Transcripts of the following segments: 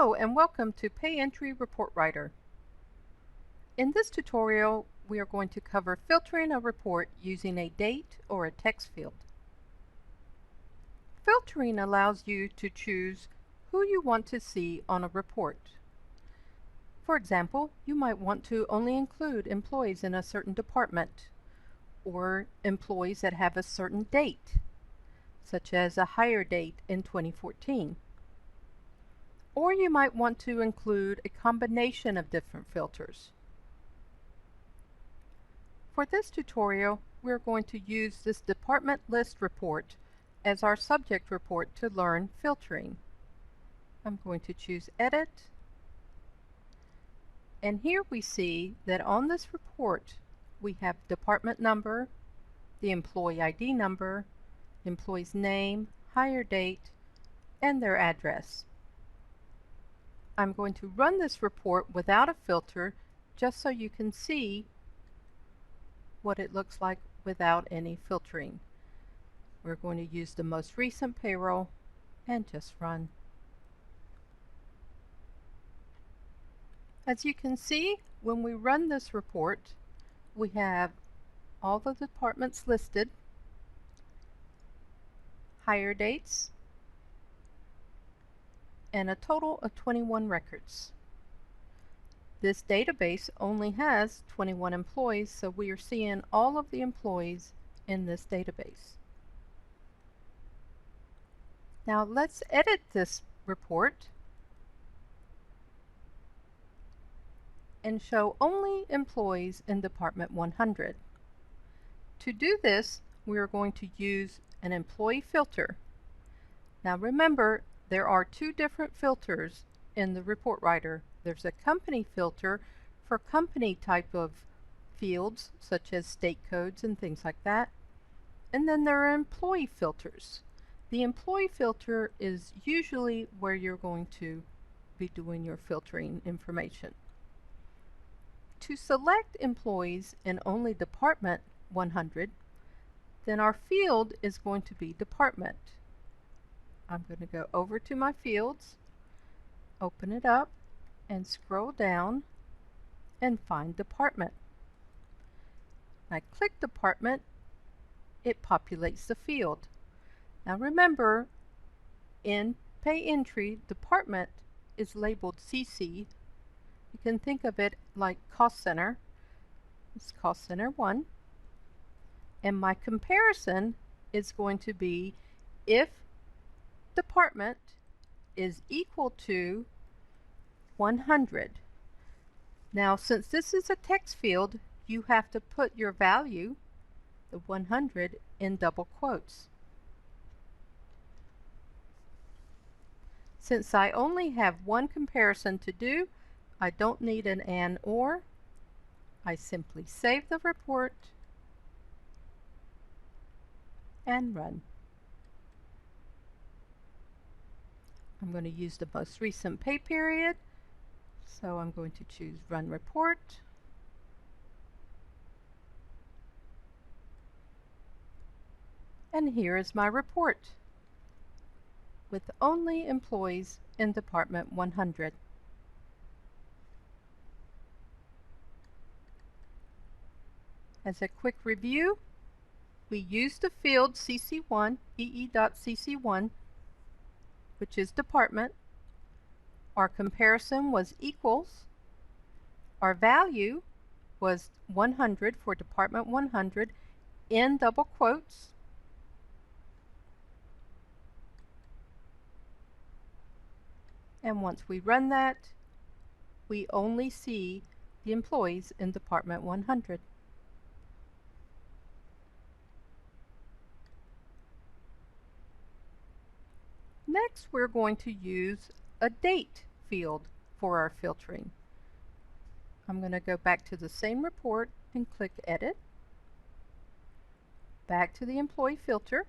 Hello and welcome to Payentry Report Writer. In this tutorial, we are going to cover filtering a report using a date or a text field. Filtering allows you to choose who you want to see on a report. For example, you might want to only include employees in a certain department or employees that have a certain date, such as a hire date in 2014. Or you might want to include a combination of different filters. For this tutorial, we're going to use this department list report as our subject report to learn filtering. I'm going to choose Edit, and here we see that on this report we have department number, the employee ID number, employee's name, hire date, and their address. I'm going to run this report without a filter just so you can see what it looks like without any filtering. We're going to use the most recent payroll and just run. As you can see, when we run this report, we have all the departments listed, hire dates, and a total of 21 records. This database only has 21 employees, so we are seeing all of the employees in this database. Now let's edit this report and show only employees in Department 100. To do this, we are going to use an employee filter. Now remember, there are two different filters in the report writer. There's a company filter for company type of fields such as state codes and things like that. And then there are employee filters. The employee filter is usually where you're going to be doing your filtering information. To select employees in only Department 100, then our field is going to be Department. I'm going to go over to my fields, open it up, and scroll down and find Department. When I click Department, it populates the field. Now remember, in Payentry, Department is labeled CC. You can think of it like Cost Center. It's Cost Center 1. And my comparison is going to be if Department is equal to 100. Now since this is a text field, you have to put your value, the 100, in double quotes. Since I only have one comparison to do, I don't need an and or. I simply save the report and run. I'm going to use the most recent pay period, so I'm going to choose Run Report. And here is my report with only employees in Department 100. As a quick review, we used the field CC1, EE.CC1, which is Department. Our comparison was equals. Our value was 100 for Department 100 in double quotes. And once we run that, we only see the employees in Department 100. Next, we're going to use a date field for our filtering. I'm going to go back to the same report and click Edit. Back to the employee filter.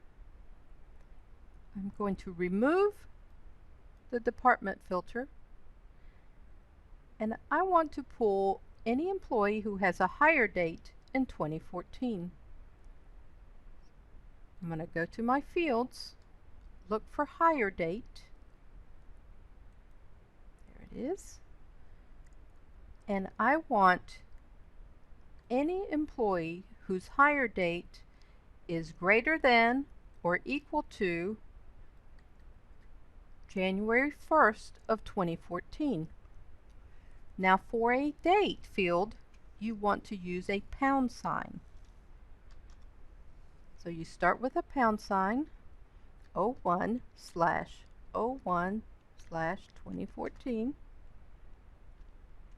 I'm going to remove the department filter, and I want to pull any employee who has a hire date in 2014. I'm going to go to my fields, look for hire date, it is. And I want any employee whose hire date is greater than or equal to January 1st of 2014. Now for a date field, you want to use a pound sign. So you start with a pound sign, 01/01/2014,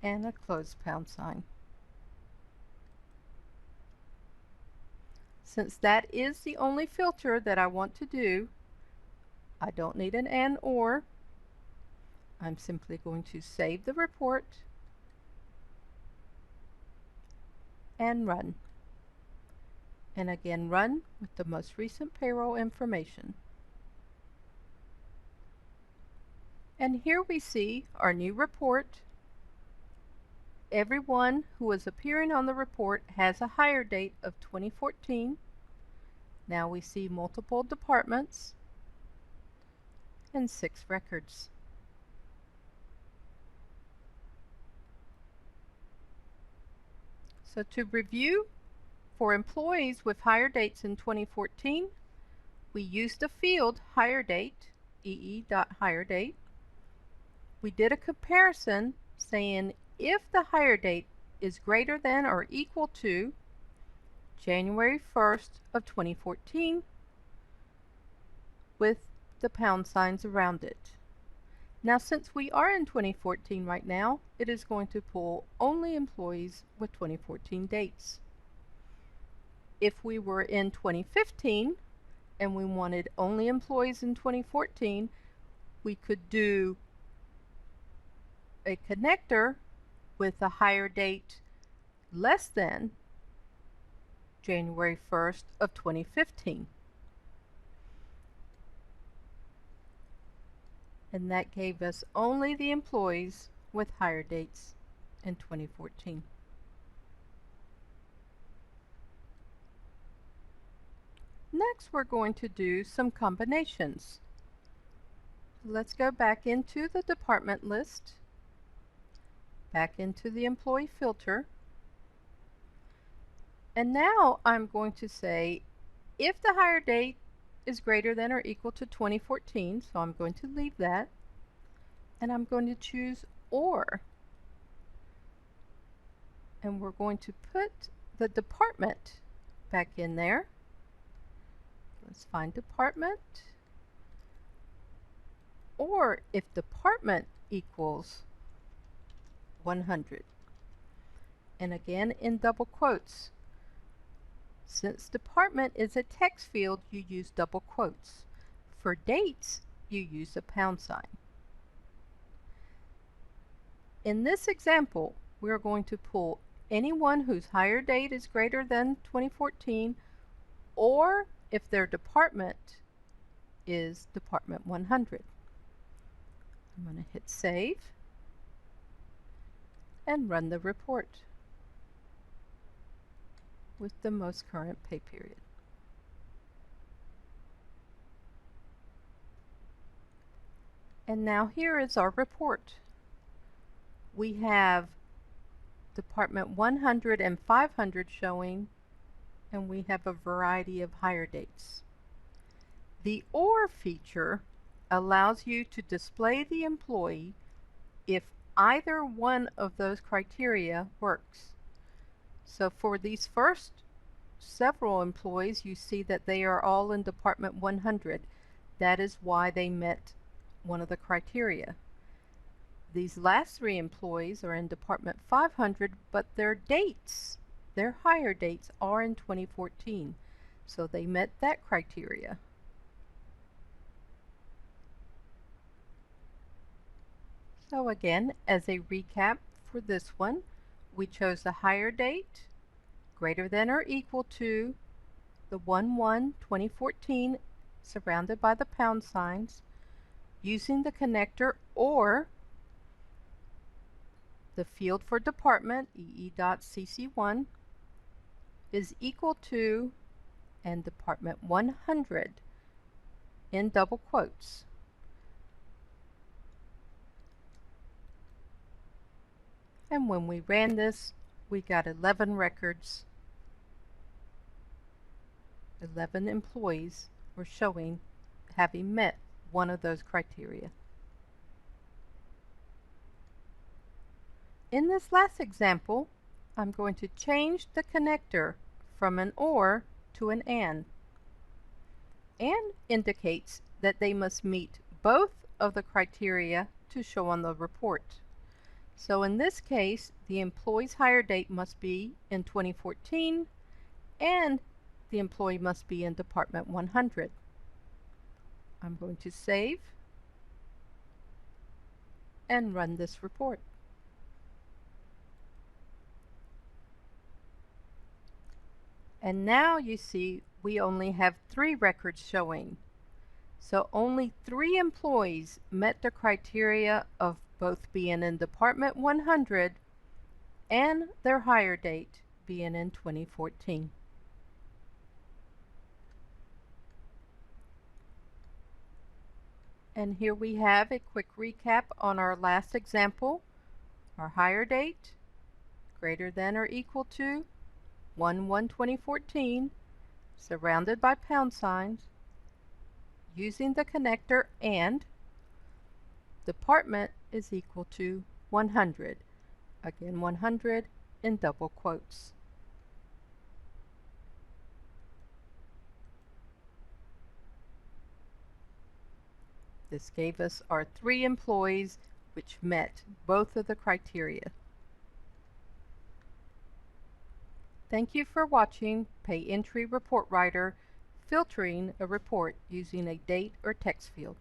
and a close pound sign. Since that is the only filter that I want to do, I don't need an and or. I'm simply going to save the report and run. And again, run with the most recent payroll information. And here we see our new report. Everyone who is appearing on the report has a hire date of 2014. Now we see multiple departments and 6 records. So to review, for employees with hire dates in 2014, we used the field hire date, ee.hiredate. We did a comparison saying if the hire date is greater than or equal to January 1st of 2014 with the pound signs around it. Now since we are in 2014 right now, it is going to pull only employees with 2014 dates. If we were in 2015 and we wanted only employees in 2014, we could do a connector with a hire date less than January 1st of 2015. And that gave us only the employees with hire dates in 2014. Next, we're going to do some combinations. Let's go back into the department list, back into the employee filter, and now I'm going to say if the hire date is greater than or equal to 2014, so I'm going to leave that, and I'm going to choose or, and we're going to put the department back in there. Let's find department, or if department equals 100, and again in double quotes. Since department is a text field, you use double quotes. For dates, you use a pound sign. In this example, we are going to pull anyone whose hire date is greater than 2014, or if their department is department 100. I'm going to hit save and run the report with the most current pay period. And now here is our report. We have department 100 and 500 showing, and we have a variety of hire dates. The OR feature allows you to display the employee if either one of those criteria works. So for these first several employees, you see that they are all in department 100. That is why they met one of the criteria. These last 3 employees are in department 500, but their dates, their hire dates, are in 2014, so they met that criteria. So again, as a recap for this one, we chose the hire date greater than or equal to the 1/1/2014 surrounded by the pound signs, using the connector or the field for department, ee.cc1, is equal to and department 100 in double quotes. And when we ran this, we got 11 records. 11 employees were showing having met one of those criteria. In this last example, I'm going to change the connector from an or to an and. And indicates that they must meet both of the criteria to show on the report. So in this case, the employee's hire date must be in 2014 and the employee must be in Department 100. I'm going to save and run this report. And now you see we only have 3 records showing. So only 3 employees met the criteria of both being in Department 100 and their hire date being in 2014. And here we have a quick recap on our last example. Our hire date greater than or equal to 1/1/2014, surrounded by pound signs, using the connector and department is equal to 100. Again, 100 in double quotes. This gave us our 3 employees which met both of the criteria. Thank you for watching Payentry Report Writer, filtering a report using a date or text field.